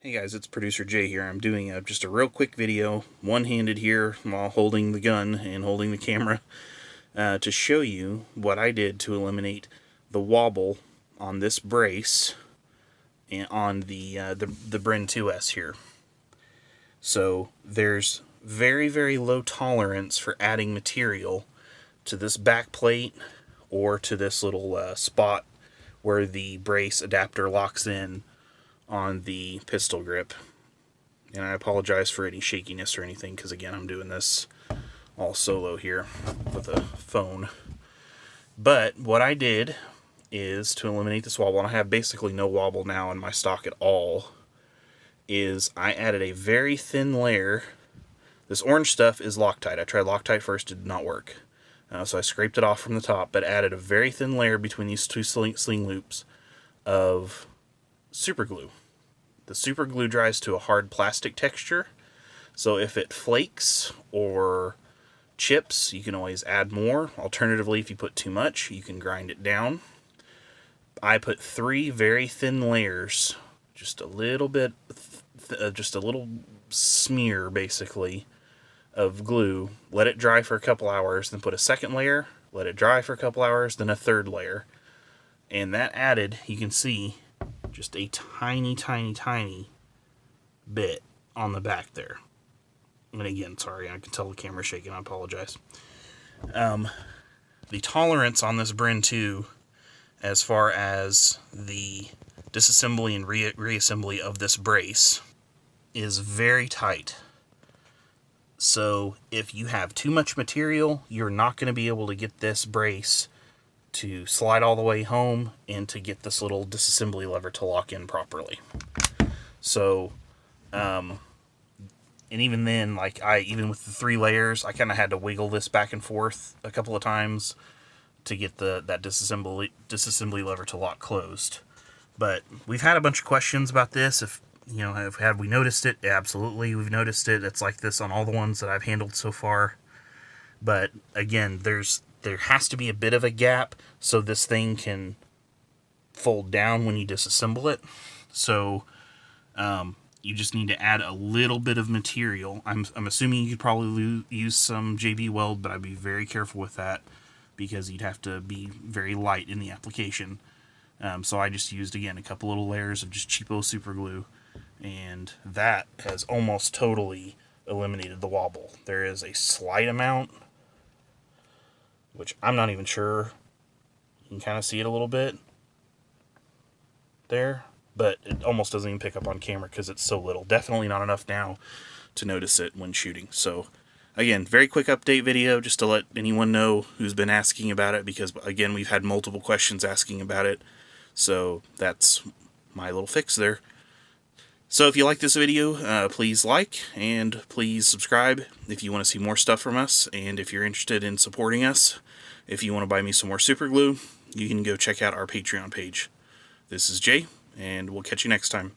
Hey guys, it's Producer Jay here. I'm doing just a real quick video, one-handed here while holding the gun and holding the camera, to show you what I did to eliminate the wobble on this brace and on the Bren 2S here. So there's very, very low tolerance for adding material to this back plate or to this little spot where the brace adapter locks in on the pistol grip. And I apologize for any shakiness or anything, because again, I'm doing this all solo here with a phone. But what I did is, to eliminate this wobble, and I have basically no wobble now in my stock at all, is I added a very thin layer. This orange stuff is Loctite. I tried Loctite first, it did not work. So I scraped it off from the top, but added a very thin layer between these two sling loops of super glue. The super glue dries to a hard plastic texture, so if it flakes or chips, you can always add more. Alternatively, if you put too much, you can grind it down. I put 3 very thin layers, just a little bit, just a little smear basically of glue, let it dry for a couple hours, then put a second layer, let it dry for a couple hours, then a third layer. And that added, you can see, just a tiny, tiny, tiny bit on the back there. And again, sorry, I can tell the camera's shaking, I apologize. The tolerance on this Bren 2, as far as the disassembly and reassembly of this brace, is very tight. So if you have too much material, you're not going to be able to get this brace to slide all the way home and to get this little disassembly lever to lock in properly. So, and even then, like even with the 3 layers, I kind of had to wiggle this back and forth a couple of times to get that disassembly lever to lock closed. But we've had a bunch of questions about this. If you know, have we noticed it? Absolutely, we've noticed it. It's like this on all the ones that I've handled so far. But again, there has to be a bit of a gap so this thing can fold down when you disassemble it. So you just need to add a little bit of material. I'm assuming you could probably use some JB Weld, but I'd be very careful with that because you'd have to be very light in the application. So I just used, again, a couple little layers of just cheapo super glue, and that has almost totally eliminated the wobble. There is a slight amount, which I'm not even sure. You can kind of see it a little bit there, but it almost doesn't even pick up on camera because it's so little. Definitely not enough now to notice it when shooting. So again, very quick update video just to let anyone know who's been asking about it, because again, we've had multiple questions asking about it. So that's my little fix there. So if you like this video, please like and please subscribe if you want to see more stuff from us. And if you're interested in supporting us, if you want to buy me some more super glue, you can go check out our Patreon page. This is Jay, and we'll catch you next time.